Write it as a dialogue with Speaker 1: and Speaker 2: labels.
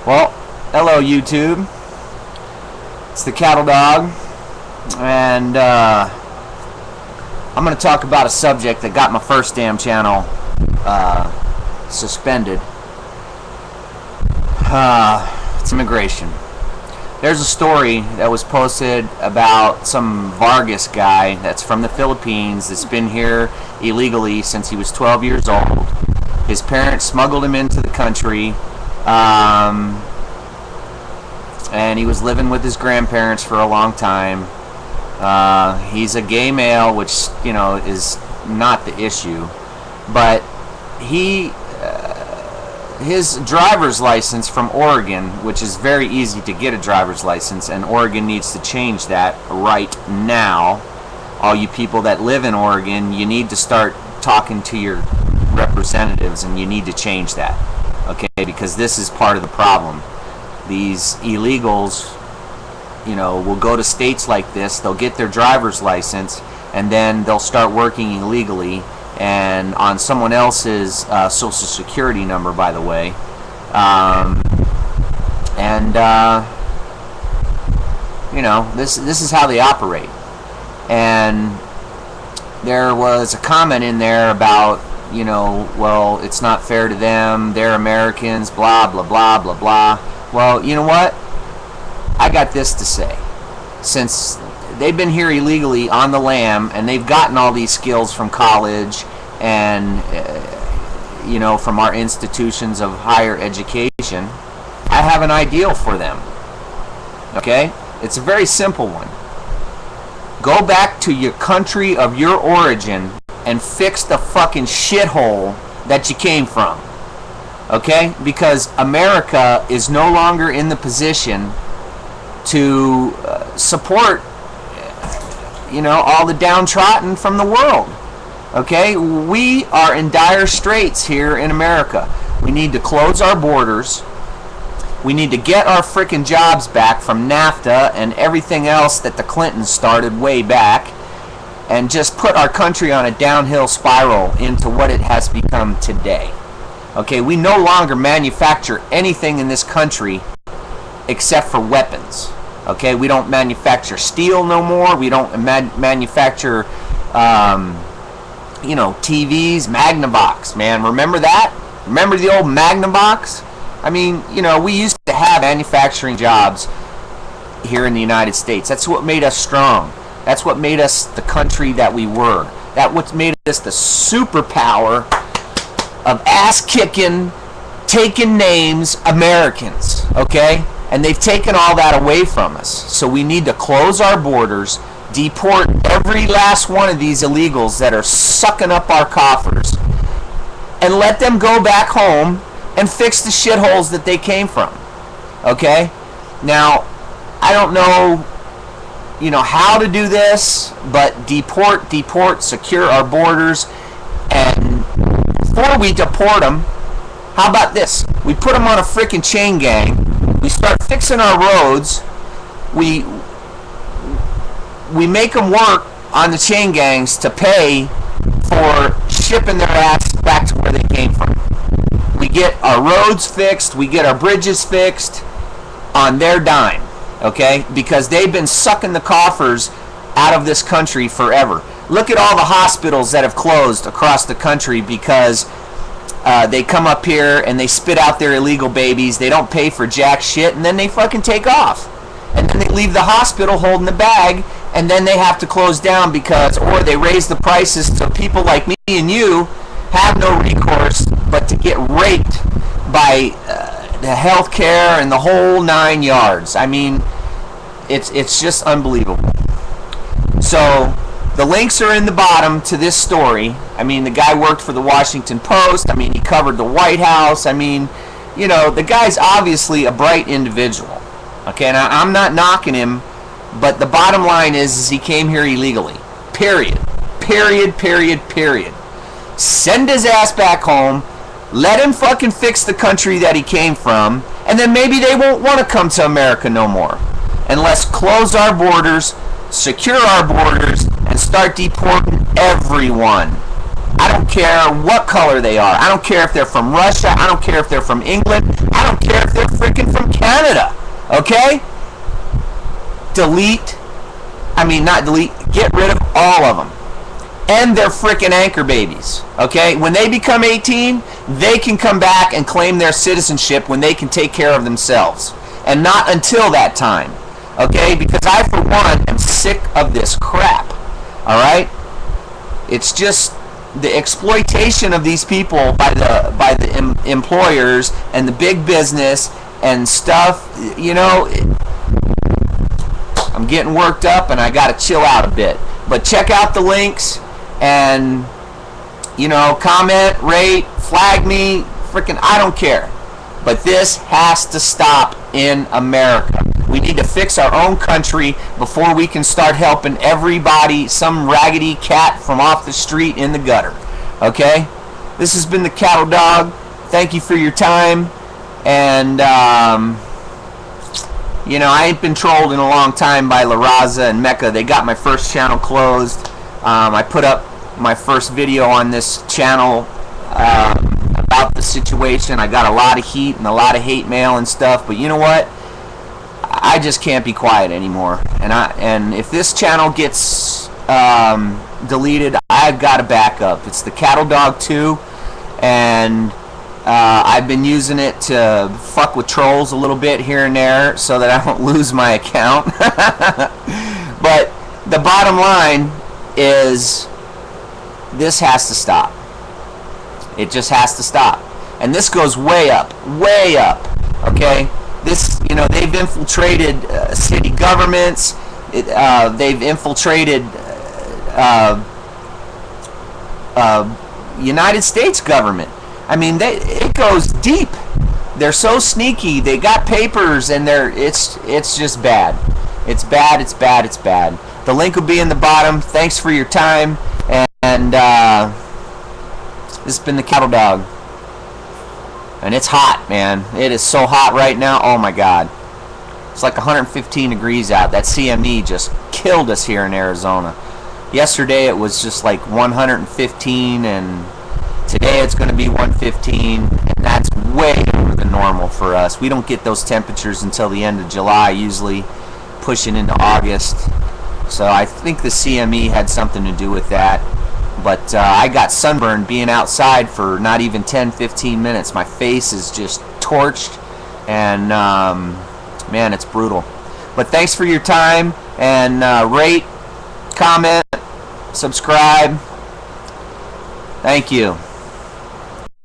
Speaker 1: Well, hello YouTube. It's the Cattle Dog, and I'm going to talk about a subject that got my first damn channel suspended. It's immigration. There's a story that was posted about some Vargas guy that's from the Philippines that's been here illegally since he was 12 years old. His parents smuggled him into the country, and he was living with his grandparents for a long time. He's a gay male, which, you know, is not the issue, but his driver's license from Oregon, which is very easy to get a driver's license, and Oregon needs to change that right now. All you people that live in Oregon, you need to start talking to your representatives, and you need to change that, okay? Because this is part of the problem. These illegals, you know, will go to states like this, they'll get their driver's license, and then they'll start working illegally and on someone else's social security number, by the way, you know, this is how they operate. And there was a comment in there about, you know, well, it's not fair to them, they're Americans, blah blah blah blah blah. Well, you know what, I got this to say. Since they've been here illegally on the lam, and they've gotten all these skills from college and you know, from our institutions of higher education, I have an ideal for them. Okay, it's a very simple one. Go back to your country of your origin and fix the fucking shithole that you came from. Okay, because America is no longer in the position to support, you know, all the downtrodden from the world. Okay, we are in dire straits here in America. We need to close our borders. We need to get our frickin' jobs back from NAFTA and everything else that the Clintons started way back, and just put our country on a downhill spiral into what it has become today. Okay, we no longer manufacture anything in this country except for weapons. Okay, we don't manufacture steel no more. We don't manufacture, you know, TVs, Magnavox, man. Remember that? Remember the old Magnavox? I mean, you know, we used to have manufacturing jobs here in the United States. That's what made us strong. That's what made us the country that we were. That's what made us the superpower of ass-kicking, taking names Americans, okay? And they've taken all that away from us. So we need to close our borders, deport every last one of these illegals that are sucking up our coffers, and let them go back home and fix the shitholes that they came from, okay? Now, I don't know, you know, how to do this, but deport, secure our borders, and before we deport them, how about this? We put them on a freaking chain gang. We start fixing our roads. We make them work on the chain gangs to pay for shipping their ass back to where they came from. We get our roads fixed. We get our bridges fixed on their dime, okay? Because they've been sucking the coffers out of this country forever. Look at all the hospitals that have closed across the country because they come up here and they spit out their illegal babies. They don't pay for jack shit, and then they fucking take off. And then they leave the hospital holding the bag, and then they have to close down because, or they raise the prices so people like me and you have no recourse but to get raped by the healthcare and the whole 9 yards. I mean, it's just unbelievable. So the links are in the bottom to this story. I mean, the guy worked for the Washington Post. I mean, he covered the White House. I mean, you know, the guy's obviously a bright individual. Okay, now I'm not knocking him, but the bottom line is he came here illegally. Period. Period, period, period. Send his ass back home. Let him fucking fix the country that he came from, and then maybe they won't want to come to America no more. And let's close our borders, secure our borders, and start deporting everyone. I don't care what color they are. I don't care if they're from Russia. I don't care if they're from England. I don't care if they're freaking from Canada. Okay? Delete. I mean, not delete. Get rid of all of them. And their freaking anchor babies. Okay? When they become 18, they can come back and claim their citizenship when they can take care of themselves. And not until that time. Okay? Because I, for one, am sick of this crap. Alright? It's just the exploitation of these people by the employers and the big business and stuff. You know, I'm getting worked up and I gotta chill out a bit. But check out the links and, you know, comment, rate, flag me, freaking, I don't care. But this has to stop in America. We need to fix our own country before we can start helping everybody, some raggedy cat from off the street in the gutter. Okay? This has been the Cattle Dog. Thank you for your time. And, you know, I ain't been trolled in a long time by La Raza and Mecca. They got my first channel closed. I put up my first video on this channel about the situation. I got a lot of heat and a lot of hate mail and stuff. But you know what? I just can't be quiet anymore, and if this channel gets deleted, I've got a backup. It's the Cattle Dog 2, and I've been using it to fuck with trolls a little bit here and there so that I don't lose my account. But the bottom line is this has to stop. It just has to stop, and this goes way up, okay? This, you know, they've infiltrated city governments. They've infiltrated United States government. I mean, it goes deep. They're so sneaky. They got papers, and it's just bad. It's bad. It's bad. It's bad. The link will be in the bottom. Thanks for your time, and this has been the Cattle Dog. And it's hot, man. It is so hot right now. Oh my God. It's like 115 degrees out. That CME just killed us here in Arizona. Yesterday it was just like 115, and today it's going to be 115, and that's way over the normal for us. We don't get those temperatures until the end of July, usually pushing into August. So I think the CME had something to do with that. But I got sunburned being outside for not even 10-15 minutes. My face is just torched, and man, it's brutal. But thanks for your time, and rate, comment, subscribe. Thank you.